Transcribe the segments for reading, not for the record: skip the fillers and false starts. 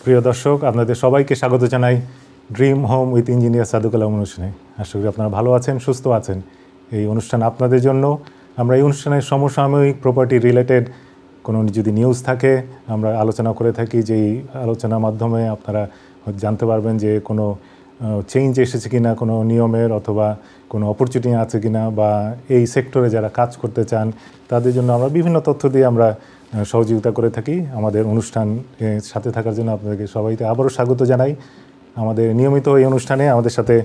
প্রিয় দর্শক, আপনাদের সবাইকে স্বাগত জানাই dream home with engineer Saduk Alam অনুষ্ঠানে। আশা করি আপনারা ভালো আছেন, সুস্থ আছেন। এই অনুষ্ঠান আপনাদের জন্য। আমরা এই অনুষ্ঠানের সমসাময়িক প্রপার্টি রিলেটেড কোনো যদি নিউজ থাকে আমরা আলোচনা করে থাকি, যেই আলোচনার মাধ্যমে আপনারা জানতে পারবেন যে কোনো চেঞ্জ এসেছে কিনা কোনো নিয়মের, অথবা কোনো অপরচুনিটি আছে কিনা, বা এই সেক্টরে যারা কাজ করতে চান তাদের জন্য আমরা বিভিন্ন তথ্য দিয়ে আমরা সহযোগিতা করে থাকি। আমাদের অনুষ্ঠান সাথে থাকার জন্য আপনাদেরকে সবাইকে আবারও স্বাগত জানাই। আমাদের নিয়মিত এই অনুষ্ঠানে আমাদের সাথে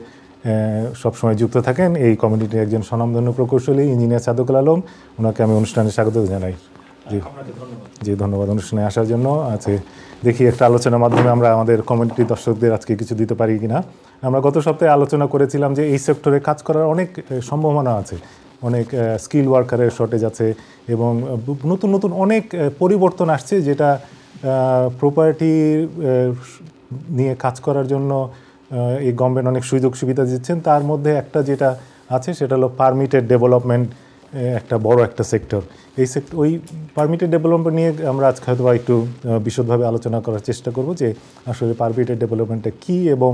সবসময় যুক্ত থাকেন এই কমিউনিটির একজন স্বনামধন্য প্রকৌশলী ইঞ্জিনিয়ার সাদুকুল আলম। ওনাকে আমি অনুষ্ঠানে স্বাগত জানাই। জি, ধন্যবাদ অনুষ্ঠানে আসার জন্য। আছে দেখি একটা আলোচনার মাধ্যমে আমরা আমাদের কমিউনিটি দর্শকদের আজকে কিছু দিতে পারি কিনা। আমরা গত সপ্তাহে আলোচনা করেছিলাম যে এই সেক্টরে কাজ করার অনেক সম্ভাবনা আছে, অনেক স্কিল ওয়ার্কারের শর্টেজ আছে, এবং নতুন নতুন অনেক পরিবর্তন আসছে যেটা প্রপার্টি নিয়ে কাজ করার জন্য এই গভর্নমেন্ট অনেক সুযোগ সুবিধা দিচ্ছেন। তার মধ্যে একটা যেটা আছে সেটা হলো পারমিটেড ডেভেলপমেন্ট, একটা বড় একটা সেক্টর। এই সেক্টর, ওই পারমিটেড ডেভেলপমেন্ট নিয়ে আমরা আজকে হয়তো একটু বিশদভাবে আলোচনা করার চেষ্টা করব যে আসলে পারমিটেড ডেভেলপমেন্টটা কী এবং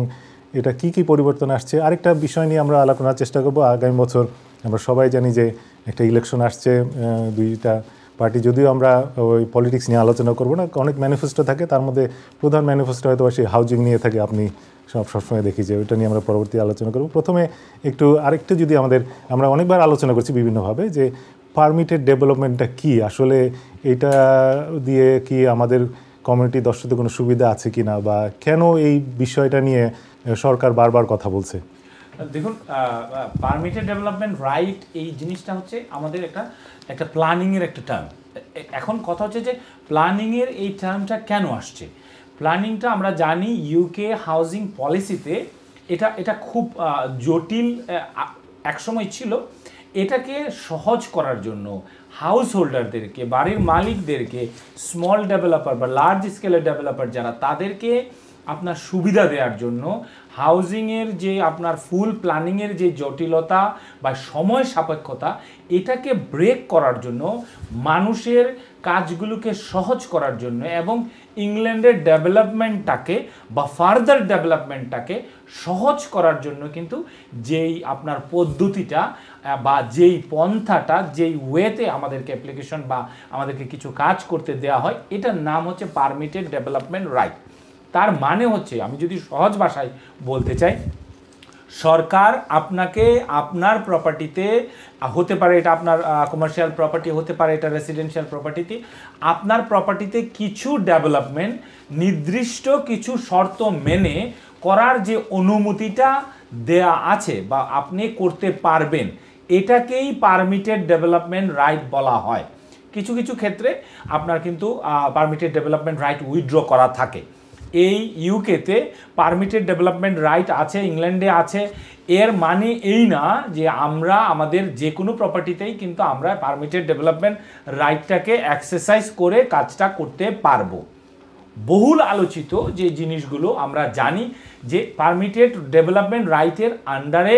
এটা কি কি পরিবর্তন আসছে। আরেকটা বিষয় নিয়ে আমরা আলোচনার চেষ্টা করব। আগামী বছর আমরা সবাই জানি যে একটা ইলেকশন আসছে, দুইটা পার্টি, যদিও আমরা ওই পলিটিক্স নিয়ে আলোচনা করব না, অনেক ম্যানিফেস্টো থাকে, তার মধ্যে প্রধান ম্যানিফেস্টো হয়তো সেই হাউজিং নিয়ে থাকে। আপনি সবসময় দেখি যে ওইটা নিয়ে আমরা পরবর্তী আলোচনা করব। প্রথমে আরেকটু যদি আমরা অনেকবার আলোচনা করছি বিভিন্নভাবে যে পারমিটেড ডেভেলপমেন্টটা কি, আসলে এটা দিয়ে কি আমাদের কমিউনিটি দর্শকদের কোনো সুবিধা আছে কি না, বা কেন এই বিষয়টা নিয়ে সরকার বারবার কথা বলছে। দেখুন, পারমিটেড ডেভেলপমেন্ট রাইট এই জিনিসটা হচ্ছে আমাদের একটা প্ল্যানিংয়ের একটা টার্ম। এখন কথা হচ্ছে যে প্ল্যানিংয়ের এই টার্মটা কেন আসছে। প্ল্যানিংটা আমরা জানি ইউকে হাউজিং পলিসিতে এটা খুব জটিল একসময় ছিল। এটাকে সহজ করার জন্য হাউস হোল্ডারদেরকে, বাড়ির মালিকদেরকে, স্মল ডেভেলপার বা লার্জ স্কেলের ডেভেলপার যারা, তাদেরকে আপনার সুবিধা দেওয়ার জন্য হাউজিংয়ের যে আপনার ফুল প্ল্যানিংয়ের যে জটিলতা বা সময় সাপেক্ষতা, এটাকে ব্রেক করার জন্য, মানুষের কাজগুলোকে সহজ করার জন্য, এবং ইংল্যান্ডের ডেভেলপমেন্টটাকে বা ফার্দার ডেভেলপমেন্টটাকে সহজ করার জন্য কিন্তু যেই আপনার পদ্ধতিটা বা যেই পন্থাটা, যেই ওয়েতে আমাদেরকে অ্যাপ্লিকেশন বা আমাদেরকে কিছু কাজ করতে দেওয়া হয়, এটার নাম হচ্ছে পারমিটেড ডেভেলপমেন্ট রাইট। তার মানে হচ্ছে, আমি যদি সহজ ভাষায় বলতে চাই, সরকার আপনাকে আপনার প্রপার্টিতে, হতে পারে এটা আপনার কমার্শিয়াল প্রপার্টি, হতে পারে এটা রেসিডেন্সিয়াল প্রপার্টিতে, আপনার প্রপার্টিতে কিছু ডেভেলপমেন্ট নির্দিষ্ট কিছু শর্ত মেনে করার যে অনুমতিটা দেয়া আছে বা আপনি করতে পারবেন, এটাকেই পারমিটেড ডেভেলপমেন্ট রাইট বলা হয়। কিছু কিছু ক্ষেত্রে আপনার কিন্তু পারমিটেড ডেভেলপমেন্ট রাইট উইথড্র করা থাকে। এই ইউকেতে পারমিটেড ডেভেলপমেন্ট রাইট আছে, ইংল্যান্ডে আছে। এর মানে এই না যে আমরা আমাদের যে কোনো প্রপার্টিতেই কিন্তু আমরা পারমিটেড ডেভেলপমেন্ট রাইটটাকে এক্সারসাইজ করে কাজটা করতে পারবো। বহুল আলোচিত যে জিনিসগুলো আমরা জানি যে পারমিটেড ডেভেলপমেন্ট রাইটের আন্ডারে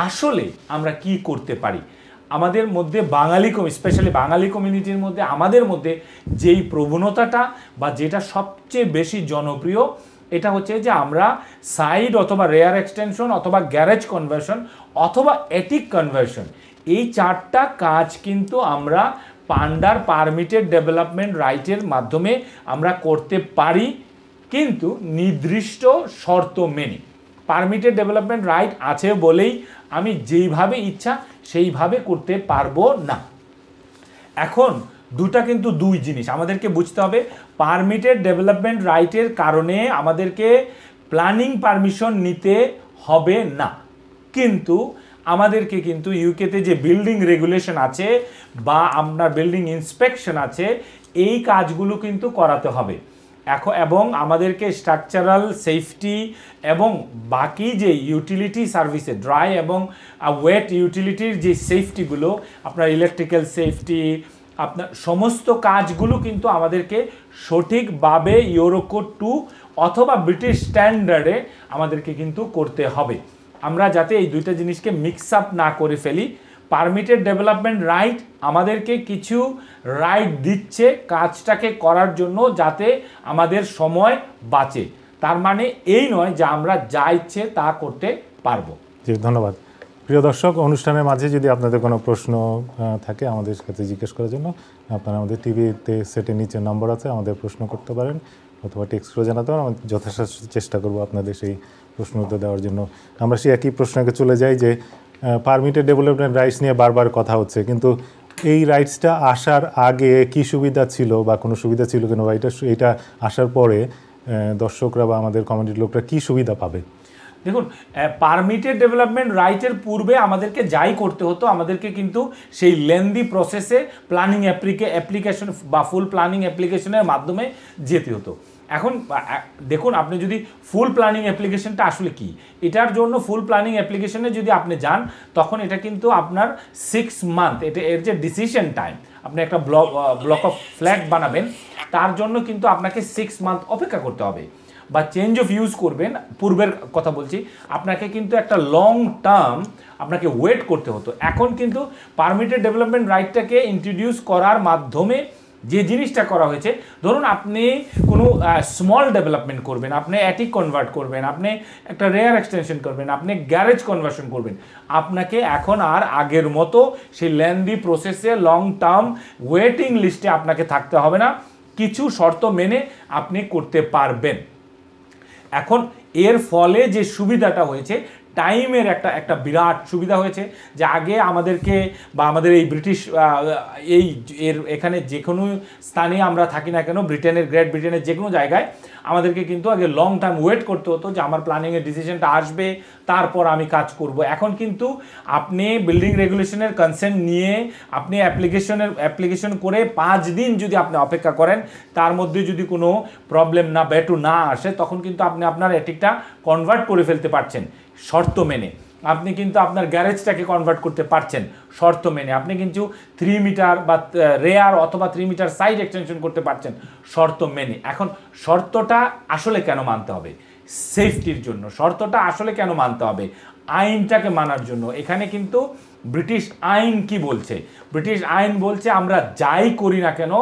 আসলে আমরা কি করতে পারি। আমাদের মধ্যে স্পেশালি বাঙালি কমিউনিটির মধ্যে আমাদের মধ্যে যেই প্রবণতাটা বা যেটা সবচেয়ে বেশি জনপ্রিয়, এটা হচ্ছে যে আমরা সাইড অথবা রেয়ার এক্সটেনশন অথবা গ্যারেজ কনভার্সন অথবা এটিক কনভার্সন, এই চারটা কাজ কিন্তু আমরা পারমিটেড ডেভেলপমেন্ট রাইটের মাধ্যমে আমরা করতে পারি, কিন্তু নির্দিষ্ট শর্ত মেনে। পারমিটেড ডেভেলপমেন্ট রাইট আছে বলেই আমি যেইভাবে ইচ্ছা সেইভাবে করতে পারবো না। এখন দুটা কিন্তু দুই জিনিস আমাদেরকে বুঝতে হবে। পারমিটেড ডেভেলপমেন্ট রাইটের কারণে আমাদেরকে প্ল্যানিং পারমিশন নিতে হবে না, কিন্তু আমাদেরকে কিন্তু ইউকেতে যে বিল্ডিং রেগুলেশন আছে বা আপনার বিল্ডিং ইন্সপেকশন আছে, এই কাজগুলো কিন্তু করাতে হবে। এবং আমাদেরকে স্ট্রাকচারাল সেফটি এবং বাকি যে ইউটিলিটি সার্ভিসে ড্রাই এবং ওয়েট ইউটিলিটির যে সেফটিগুলো, আপনার ইলেকট্রিক্যাল সেফটি, আপনার সমস্ত কাজগুলো কিন্তু আমাদেরকে সঠিকভাবে ইউরোকোড 2 অথবা ব্রিটিশ স্ট্যান্ডার্ডে আমাদেরকে কিন্তু করতে হবে। আমরা যাতে এই দুইটা জিনিসকে মিক্স আপ না করে ফেলি, পারমিটেড ডেভেলপমেন্ট রাইট আমাদেরকে কিছু রাইট দিচ্ছে কাজটাকে করার জন্য, যাতে আমাদের সময় বাঁচে। তার মানে এই নয় যে আমরা যা ইচ্ছে তা করতে পারবো। জি, ধন্যবাদ। প্রিয় দর্শক, অনুষ্ঠানের মাঝে যদি আপনাদের কোনো প্রশ্ন থাকে আমাদের কাছে জিজ্ঞেস করার জন্য, আপনারা আমাদের টিভিতে সেটের নিচে নম্বর আছে, আমাদের প্রশ্ন করতে পারেন অথবা টেক্সট করে জানাতে পারেন। আমি যথাসাধ্য চেষ্টা করব আপনাদের সেই প্রশ্ন উত্তর দেওয়ার জন্য। আমরা সেই একই প্রশ্নকে চলে যাই যে পারমিটেড ডেভেলপমেন্ট রাইটস নিয়ে বারবার কথা হচ্ছে, কিন্তু এই রাইটসটা আসার আগে কি সুবিধা ছিল বা কোনো সুবিধা ছিল কিনা, বা এটা আসার পরে দর্শকরা বা আমাদের কমিউনিটির লোকরা কি সুবিধা পাবে? দেখুন, পারমিটেড ডেভেলপমেন্ট রাইটের পূর্বে আমাদেরকে যাই করতে হতো, আমাদেরকে কিন্তু সেই লেন্দি প্রসেসে প্ল্যানিং অ্যাপ্লিকেশন বা ফুল প্ল্যানিং অ্যাপ্লিকেশনের মাধ্যমে যেতে হতো। এখন দেখুন, আপনি যদি ফুল প্ল্যানিং অ্যাপ্লিকেশনটা আসলে কি, এটার জন্য ফুল প্ল্যানিং অ্যাপ্লিকেশনে যদি আপনি যান, তখন এটা কিন্তু আপনার 6 মান্থ, এর যে ডিসিশন টাইম, আপনি একটা ব্লক অফ ফ্ল্যাট বানাবেন, তার জন্য কিন্তু আপনাকে 6 মান্থ অপেক্ষা করতে হবে। বা চেঞ্জ অফ ইউজ করবেন, পূর্বের কথা বলছি, আপনাকে কিন্তু একটা লং টার্ম আপনাকে ওয়েট করতে হতো। এখন কিন্তু পারমিটেড ডেভেলপমেন্ট রাইটটাকে ইন্ট্রোডিউস করার মাধ্যমে যে জিনিসটা করা হয়েছে, ধরুন আপনি কোনো স্মল ডেভেলপমেন্ট করবেন, আপনি অ্যাটিক কনভার্ট করবেন, আপনি একটা রেয়ার এক্সটেনশন করবেন, আপনি গ্যারেজ কনভার্সন করবেন, আপনাকে এখন আর আগের মতো সেই লেন্দি প্রসেসে লং টার্ম ওয়েটিং লিস্টে আপনাকে থাকতে হবে না। কিছু শর্ত মেনে আপনি করতে পারবেন। এখন এর ফলে যে সুবিধাটা হয়েছে, টাইমের একটা বিরাট সুবিধা হয়েছে, যে আগে আমাদেরকে বা আমাদের এই ব্রিটিশ এখানে যে কোনো স্থানে আমরা থাকি না কেন, গ্রেট ব্রিটেনের যে কোনো জায়গায়, আমাদেরকে কিন্তু আগে লং টার্ম ওয়েট করতে হতো যে আমার প্ল্যানিংয়ের ডিসিশনটা আসবে, তারপর আমি কাজ করব। এখন কিন্তু আপনি বিল্ডিং রেগুলেশনের কনসেন্ট নিয়ে আপনি অ্যাপ্লিকেশন করে 5 দিন যদি আপনি অপেক্ষা করেন, তার মধ্যে যদি কোনো প্রবলেম না আসে, তখন কিন্তু আপনি আপনার অ্যাটিকটা কনভার্ট করে ফেলতে পারছেন শর্ত মেনে। আপনি কিন্তু আপনার গ্যারেজটাকে কনভার্ট করতে পারছেন শর্ত মেনে। আপনি কিন্তু 3 মিটার বা রেয়ার অথবা 3 মিটার সাইড এক্সটেনশন করতে পারছেন শর্ত মেনে। এখন শর্তটা আসলে কেন মানতে হবে? সেফটির জন্য। শর্তটা আসলে কেন মানতে হবে? আইনটাকে মানার জন্য। এখানে কিন্তু ব্রিটিশ আইন কি বলছে? ব্রিটিশ আইন বলছে আমরা যাই করি না কেন,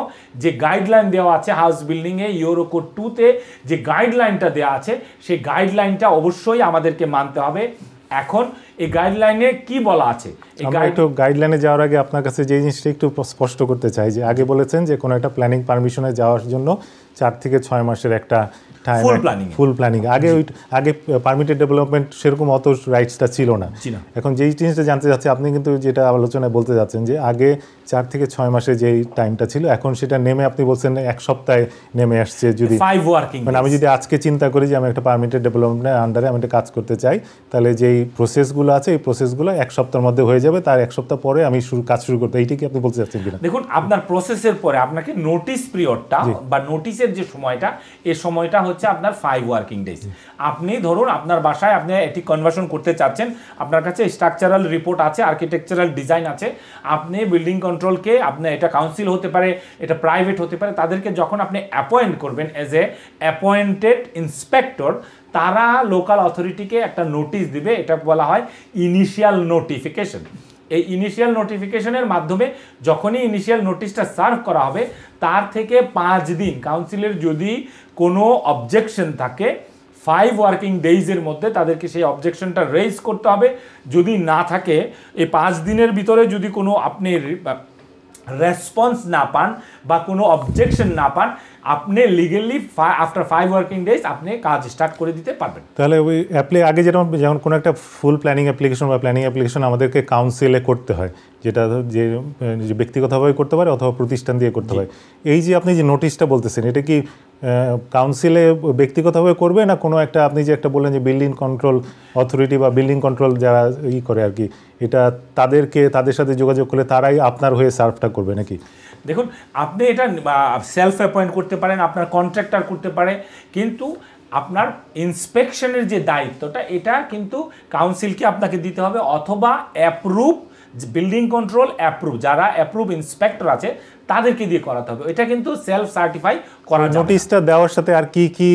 যে গাইডলাইন দেওয়া আছে হাউস বিল্ডিংয়ে ইউরো কোড 2-তে যে গাইডলাইনটা দেওয়া আছে, সেই গাইডলাইনটা অবশ্যই আমাদেরকে মানতে হবে। এখন এই গাইডলাইনে কি বলা আছে? আমরা একটু গাইডলাইনে যাওয়ার আগে আপনার কাছে যে জিনিসটা একটু স্পষ্ট করতে চাই, যে আগে বলেছেন যে কোনো একটা প্ল্যানিং পারমিশনে যাওয়ার জন্য 4 থেকে 6 মাসের একটা টাইম, ফুল প্ল্যানিং। আগে পারমিটেড ডেভেলপমেন্ট সেরকম অত রাইটসটা ছিল না। এখন যেই জিনিসটা জানতে চাচ্ছি, আপনি কিন্তু যেটা আলোচনায় বলতে যাচ্ছেন যে আগে 4 থেকে 6 মাসে যেই টাইমটা ছিল, এখন সেটা নেমে আপনি বলছেন 1 সপ্তাহে নেমে আসছে। যদি 5 ওয়ার্কিং, মানে আমি যদি আজকে চিন্তা করি যে আমি একটা পারমিটেড ডেভেলপমেন্টের আন্ডারে আমি একটা কাজ করতে চাই, তাহলে যেই প্রসেসগুলো আছে এই প্রসেসগুলো 1 সপ্তাহের মধ্যে হয়ে যাবে, তার 1 সপ্তাহ পরে আমি কাজ শুরু করতে। এইটা কি আপনি বলতে চাচ্ছেন কিনা? দেখুন, আপনার প্রসেসের পরে আপনাকে নোটিস পিরিয়ডটা বা নোটিসের যে সময়টা, এই সময়টা হচ্ছে আপনার 5 ওয়ার্কিং ডেজ। আপনি ধরুন আপনার বাসায় আপনি এটি কনভার্সন করতে চাচ্ছেন, আপনার কাছে স্ট্রাকচারাল রিপোর্ট আছে, আর্কিটেকচারাল ডিজাইন আছে, আপনি বিল্ডিং কন্ট্রোলকে, আপনি এটা কাউন্সিল হতে পারে, এটা প্রাইভেট হতে পারে, তাদেরকে যখন আপনি অ্যাপয়েন্ট করবেন এজ এ অ্যাপয়েন্টেড ইন্সপেক্টর, তারা লোকাল অথরিটিকে একটা নোটিশ দিবে। এটা বলা হয় ইনিশিয়াল নোটিফিকেশন। এই ইনিশিয়াল নোটিফিকেশনের মাধ্যমে যখনই ইনিশিয়াল নোটিশটা সার্ভ করা হবে, তার থেকে 5 দিন কাউন্সিলের যদি কোনো অবজেকশন থাকে, 5 ওয়ার্কিং ডেইজের মধ্যে তাদেরকে সেই অবজেকশনটা রেইজ করতে হবে। যদি না থাকে, এই 5 দিনের ভিতরে যদি কোনো আপনি রেসপন্স না পান বা কোনো অবজেকশন না পান, আপনি লিগেলি আফটার 5 ওয়ার্কিং ডেজ আপনি কাজ স্টার্ট করে দিতে পারবেন। তাহলে ওই আগে যেমন কোনো একটা ফুল প্ল্যানিং অ্যাপ্লিকেশন বা প্ল্যানিং অ্যাপ্লিকেশন আমাদেরকে কাউন্সিলে করতে হয়, যেটা যে ব্যক্তিগতভাবে করতে পারে অথবা প্রতিষ্ঠান দিয়ে করতে হয়। এই যে আপনি যে নোটিশটা বলতেছেন, এটা কি কাউন্সিলে ব্যক্তিগতভাবে করবে, না কোনো একটা, আপনি যে একটা বললেন যে বিল্ডিং কন্ট্রোল অথরিটি বা বিল্ডিং কন্ট্রোল যারা করে আর কি, এটা তাদের সাথে যোগাযোগ করলে তারাই আপনার হয়ে সার্ভটা করবে নাকি? দেখুন, আপনি এটা সেলফ অ্যাপয়েন্ট করতে পারেন, আপনার কন্ট্রাক্টর করতে পারে, কিন্তু আপনার ইন্সপেকশনের যে দায়িত্বটা, এটা কিন্তু কাউন্সিলকে আপনাকে দিতে হবে, অথবা অ্যাপ্রুভ বিল্ডিং কন্ট্রোল যারা অ্যাপ্রুভ ইন্সপেক্টর আছে তাদেরকে দিয়ে করাতে হবে। এটা কিন্তু সেলফ সার্টিফাই করা যাবে। নোটিশটা দেওয়ার সাথে আর কি কি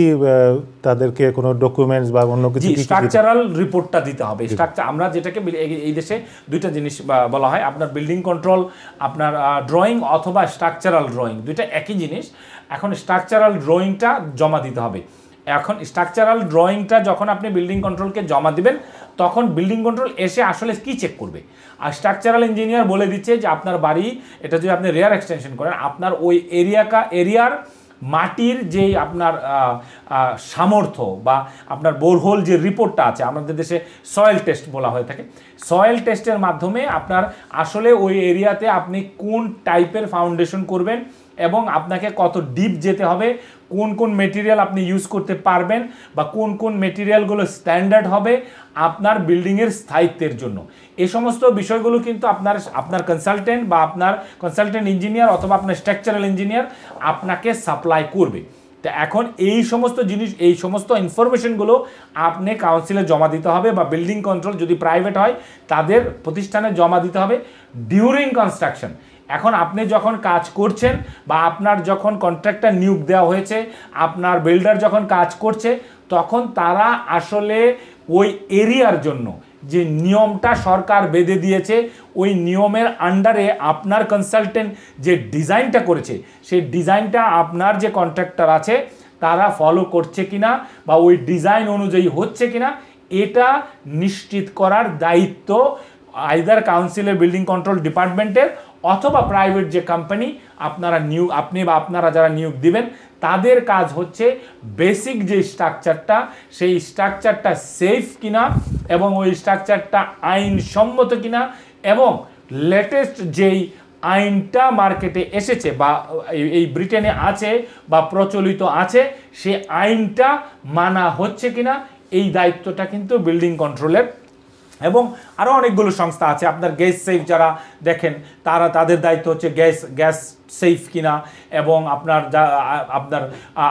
তাদেরকে কোনো ডকুমেন্টস বা অন্য কিছু কি স্ট্রাকচারাল রিপোর্টটা দিতে হবে। স্ট্রাকচার আমরা যেটাকে এই দেশে দুইটা জিনিস বলা হয়, আপনার বিল্ডিং কন্ট্রোল, আপনার ড্রয়িং অথবা স্ট্রাকচারাল ড্রয়িং, দুইটা একই জিনিস। এখন স্ট্রাকচারাল ড্রয়িংটা জমা দিতে হবে। এখন স্ট্রাকচারাল ড্রয়িংটা যখন আপনি বিল্ডিং কন্ট্রোলকে জমা দিবেন, তখন বিল্ডিং কন্ট্রোল এসে আসলে কি চেক করবে। আর স্ট্রাকচারাল ইঞ্জিনিয়ার বলে দিচ্ছে যে আপনার বাড়ি, এটা যদি আপনি রেয়ার এক্সটেনশন করেন, আপনার ওই এরিয়ার মাটির যে আপনার সামর্থ্য বা আপনার বোরহোল যে রিপোর্টটা আছে, আমাদের দেশে সয়েল টেস্ট বলা হয়ে থাকে, সয়েল টেস্টের মাধ্যমে আপনার আসলে ওই এরিয়াতে আপনি কোন টাইপের ফাউন্ডেশন করবেন এবং আপনাকে কত ডিপ যেতে হবে, কোন কোন মেটেরিয়াল আপনি ইউজ করতে পারবেন বা কোন কোন মেটেরিয়ালগুলো স্ট্যান্ডার্ড হবে আপনার বিল্ডিংয়ের স্থায়িত্বের জন্য। এই সমস্ত বিষয়গুলো কিন্তু আপনার কনসালটেন্ট বা আপনার কনসালটেন্ট ইঞ্জিনিয়ার অথবা আপনার স্ট্রাকচারাল ইঞ্জিনিয়ার আপনাকে সাপ্লাই করবে। তো এখন এই সমস্ত জিনিস, এই সমস্ত ইনফরমেশনগুলো আপনি কাউন্সিলে জমা দিতে হবে বা বিল্ডিং কন্ট্রোল যদি প্রাইভেট হয় তাদের প্রতিষ্ঠানে জমা দিতে হবে ডিউরিং কনস্ট্রাকশন। এখন আপনি যখন কাজ করছেন বা আপনার যখন কন্ট্রাক্টর নিয়োগ দেওয়া হয়েছে, আপনার বিল্ডার যখন কাজ করছে, তখন তারা আসলে ওই এরিয়ার জন্য যে নিয়মটা সরকার বেঁধে দিয়েছে, ওই নিয়মের আন্ডারে আপনার কনসালটেন্ট যে ডিজাইনটা করেছে, সেই ডিজাইনটা আপনার যে কন্ট্রাক্টর আছে তারা ফলো করছে কিনা বা ওই ডিজাইন অনুযায়ী হচ্ছে কিনা, এটা নিশ্চিত করার দায়িত্ব আইদার কাউন্সিলের বিল্ডিং কন্ট্রোল ডিপার্টমেন্টের অথবা প্রাইভেট যে কোম্পানি আপনি বা আপনারা যারা নিয়োগ দিবেন তাদের কাজ হচ্ছে বেসিক যে স্ট্রাকচারটা, সেই স্ট্রাকচারটা সেফ কিনা এবং ওই স্ট্রাকচারটা আইনসম্মত কিনা এবং লেটেস্ট যেই আইনটা মার্কেটে এসেছে বা এই ব্রিটেনে আছে বা প্রচলিত আছে, সে আইনটা মানা হচ্ছে কিনা, এই দায়িত্বটা কিন্তু বিল্ডিং কন্ট্রোলের। এবং আরও অনেকগুলো সংস্থা আছে, আপনার গ্যাস সেফ যারা দেখেন তাদের দায়িত্ব হচ্ছে গ্যাস সেফ কিনা, এবং আপনার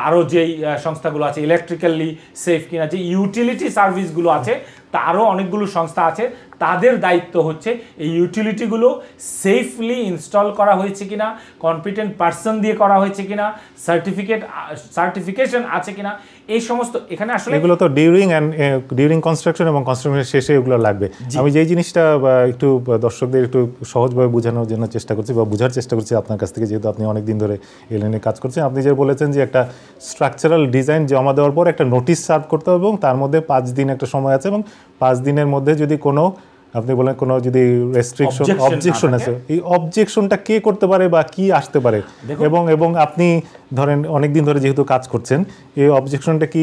আরও যেই সংস্থাগুলো আছে ইলেকট্রিক্যালি সেফ কিনা, যে ইউটিলিটি সার্ভিসগুলো আছে তা আরও অনেকগুলো সংস্থা আছে, তাদের দায়িত্ব হচ্ছে এই ইউটিলিটিগুলো সেফলি ইনস্টল করা হয়েছে কিনা, কম্পিটেন্ট পার্সন দিয়ে করা হয়েছে কিনা, সার্টিফিকেশন আছে কিনা, এই সমস্ত এখানে আসলে এগুলো তো ডিউরিং কনস্ট্রাকশন এবং কনস্ট্রাকশনের শেষে এগুলো লাগবে। আমি যেই জিনিসটা একটু দর্শকদের একটু সহজভাবে বোঝানোর জন্য চেষ্টা করছি বা বোঝার চেষ্টা করছি আপনার কাছ থেকে, যেহেতু আপনি অনেক দিন ধরে এই লাইনে কাজ করছেন, আপনি যে বলেছেন যে একটা স্ট্রাকচারাল ডিজাইন জমা দেওয়ার পর একটা নোটিশ সার্ভ করতে হবে এবং তার মধ্যে 5 দিন একটা সময় আছে, এবং 5 দিনের মধ্যে যদি কোনো, আপনি বলেন কোনো যদি রেস্ট্রিকশন অবজেকশন আছে, এই অবজেকশনটা কে করতে পারে বা কি আসতে পারে, এবং আপনি ধরেন অনেক দিন ধরে যেহেতু কাজ করছেন, এই অবজেকশনটা কি,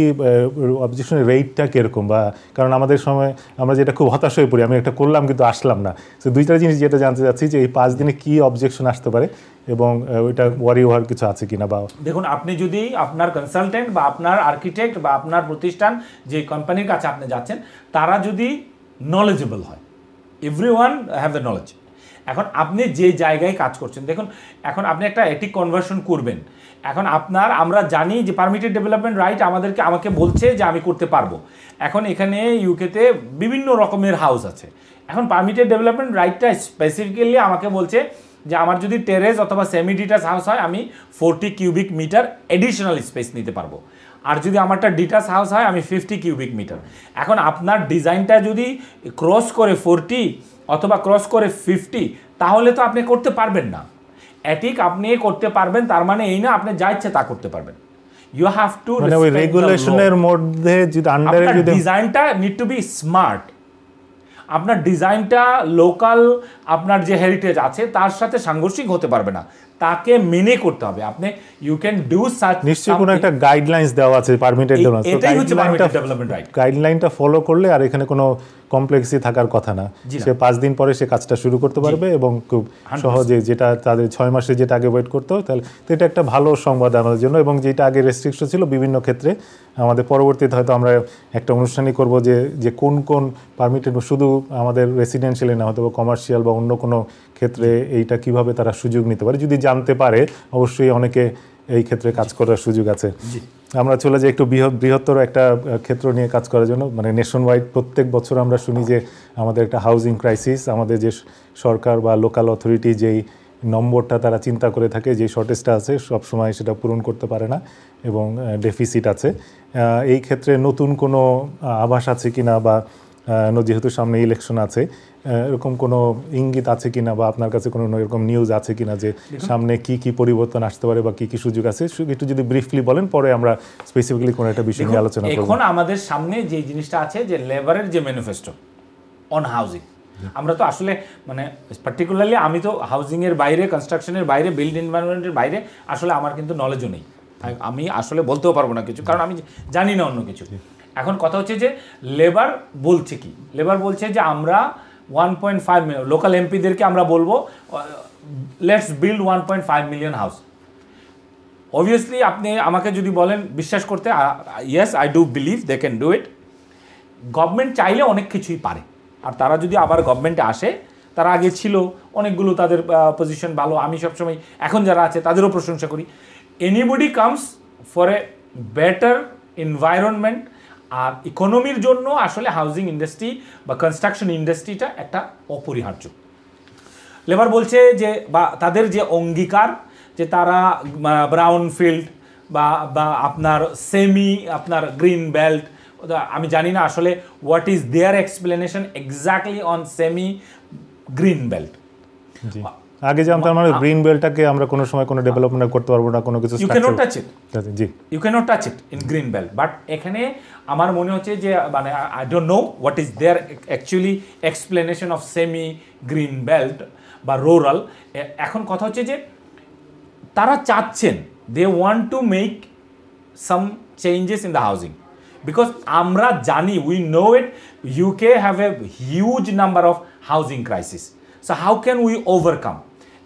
অবজেকশনের রেটটা কীরকম, বা কারণ আমাদের সময় আমরা যেটা খুব হতাশ হয়ে পড়ি, আমি একটা করলাম কিন্তু আসলাম না, তো দুইটা জিনিস যেটা জানতে চাচ্ছি যে এই 5 দিনে কি অবজেকশন আসতে পারে এবং ওইটা ওয়ারি হওয়ার কিছু আছে কিনা। বা দেখুন, আপনি যদি আপনার কনসালটেন্ট বা আপনার আর্কিটেক্ট বা আপনার প্রতিষ্ঠান যে কোম্পানির কাছে আপনি যাচ্ছেন তারা যদি নলেজেবল হয়, এভরিওয়ান হ্যাভ দ্য নলেজ। এখন আপনি যে জায়গায় কাজ করছেন, দেখুন এখন আপনি একটা এটিক কনভার্সন করবেন, এখন আমরা জানি যে পারমিটেড ডেভেলপমেন্ট রাইট আমাকে বলছে যে আমি করতে পারবো। এখন এখানে ইউকেতে বিভিন্ন রকমের হাউস আছে, এখন পারমিটেড ডেভেলপমেন্ট রাইটটা স্পেসিফিক্যালি আমাকে বলছে যে আমার যদি টেরেস অথবা সেমি ডিটাচ হাউস হয় আমি 40 কিউবিক মিটার এডিশনাল স্পেস নিতে পারবো, আর যদি আমারটা ডিটাচ হাউস হয় আমি 50 কিউবিক মিটার। এখন আপনার ডিজাইনটা যদি ক্রস করে 40 অথবা ক্রস করে 50, তাহলে তো আপনি করতে পারবেন না। এটিক আপনি করতে পারবেন তার মানে এই না আপনি যা ইচ্ছে তা করতে পারবেন। ইউ হ্যাভ টু মানে ওই রেগুলেশনের মধ্যে যদি আন্ডারে যদি ডিজাইনটা নিড টু বি স্মার্ট, আপনার ডিজাইনটা লোকাল আপনার যে হেরিটেজ আছে তার সাথে সাংঘর্ষিক হতে পারবে না, তাকে মেনে করতে হবে। আপনি ইউ ক্যান ডু সাচ, নিশ্চয়ই কোনো একটা গাইডলাইন্স দেওয়া আছে পারমিটেড ডেভেলপমেন্ট, এটাই হচ্ছে পারমিটেড ডেভেলপমেন্ট রাইট। গাইডলাইনটা ফলো করলে আর এখানে কোনো কমপ্লেক্সি থাকার কথা না, সে 5 দিন পরে সে কাজটা শুরু করতে পারবে এবং খুব সহজে, যেটা তাদের 6 মাসে যেটা আগে ওয়েট করতে হয়, তাহলে তো এটা একটা ভালো সংবাদ আমাদের জন্য। এবং যেটা আগে রেস্ট্রিকশন ছিল বিভিন্ন ক্ষেত্রে, আমাদের পরবর্তীতে হয়তো আমরা একটা অনুষ্ঠানই করব যে কোন কোন পারমিটেড, শুধু আমাদের রেসিডেন্সিয়ালে না, হয়তো কমার্শিয়াল বা অন্য কোনো ক্ষেত্রে এইটা কিভাবে তারা সুযোগ নিতে পারে, যদি জানতে পারে অবশ্যই অনেকে এই ক্ষেত্রে কাজ করার সুযোগ আছে। আমরা চলে যাই একটু বৃহত্তর একটা ক্ষেত্র নিয়ে কাজ করার জন্য, মানে নেশন ওয়াইড প্রত্যেক বছর আমরা শুনি যে আমাদের একটা হাউজিং ক্রাইসিস, আমাদের যে সরকার বা লোকাল অথরিটি যেই নম্বরটা তারা চিন্তা করে থাকে, যে শর্টেজটা আছে সবসময় সেটা পূরণ করতে পারে না এবং ডেফিসিট আছে। এই ক্ষেত্রে নতুন কোনো আভাস আছে কিনা, বা যেহেতু সামনে ইলেকশন আছে, এরকম কোনো ইঙ্গিত আছে কিনা, বা আপনার কাছে কোনো এরকম নিউজ আছে কিনা যে সামনে কি কি পরিবর্তন আসতে পারে বা কি কি সুযোগ আছে, একটু যদি ব্রিফলি বলেন, পরে আমরা স্পেসিফিক্যালি কোনো একটা বিষয় নিয়ে আলোচনা করব। এখন আমাদের সামনে যে জিনিসটা আছে, যে লেবারের যে ম্যানিফেস্টো অন হাউজিং, আমরা তো আসলে মানে পার্টিকুলারলি আমি তো হাউজিংয়ের বাইরে, কনস্ট্রাকশনের বাইরে, বিল্ড এনভায়রনমেন্টের বাইরে আসলে আমার কিন্তু নলেজও নেই। আমি আসলে বলতেও পারবো না কিছু, কারণ আমি জানি না অন্য কিছু। এখন কথা হচ্ছে যে লেবার বলছে কি, লেবার বলছে যে আমরা 1.5 মিলিয়ন লোকাল এমপিদেরকে আমরা বলবো let's build 1.5 million house. Obviously আপনি আমাকে যদি বলেন বিশ্বাস করতে, yes I do believe they can do it. Government চাইলে অনেক কিছুই পারে, আর তারা যদি আবার গভর্নমেন্টে আসে, তারা আগে ছিল অনেকগুলো, তাদের পজিশন ভালো, আমি সবসময় এখন যারা আছে তাদেরও প্রশংসা করি। Anybody comes for a better environment, আর ইকোনমির জন্য আসলে হাউজিং ইন্ডাস্ট্রি বা কনস্ট্রাকশন ইন্ডাস্ট্রিটা একটা অপরিহার্য। লেবার বলছে যে, বা তাদের যে অঙ্গীকার, যে তারা ব্রাউন ফিল্ড বা আপনার সেমি, আপনার গ্রিন বেল্ট, আমি জানি না আসলে what is their explanation exactly on semi green belt. আগে জানতাম আমরা গ্রিন বেল্টটাকে আমরা কোনো সময় কোনো ডেভেলপমেন্ট করতে পারবো না, কোনো কিছু ইউ ক্যানট টাচ ইট, জি you can't touch it in green belt. But এখানে আমার মনে হচ্ছে যে মানে I don't know what is there actually explanation of semi green belt বা রুরাল। এখন কথা হচ্ছে যে তারা চাচ্ছেন, they want to make some changes in the housing, because আমরা জানি, we know it, UK have a huge number of housing crisis. So how can we overcome?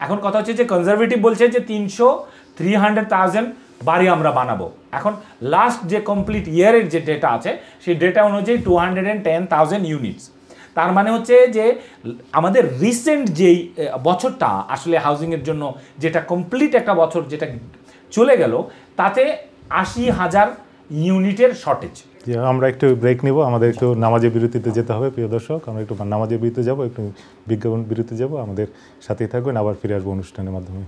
এখন কথা হচ্ছে যে কনজারভেটিভ বলছে যে 300,000 বাড়ি আমরা বানাবো। এখন লাস্ট যে কমপ্লিট ইয়ারের যে ডেটা আছে, সেই ডেটা অনুযায়ী 210,000 ইউনিটস। তার মানে হচ্ছে যে আমাদের রিসেন্ট যেই বছরটা আসলে হাউজিংয়ের জন্য, যেটা কমপ্লিট একটা বছর যেটা চলে গেল, তাতে 80,000 ইউনিটের শর্টেজ। আমরা একটু ব্রেক নিব, আমাদের একটু নামাজের বিরতিতে যেতে হবে। প্রিয় দর্শক, আমরা একটু নামাজের বিরতিতে যাব, একটু বিজ্ঞাপন বিরতি যাব, আমাদের সাথেই থাকবেন, আবার ফিরে আসবো অনুষ্ঠানের মাধ্যমে।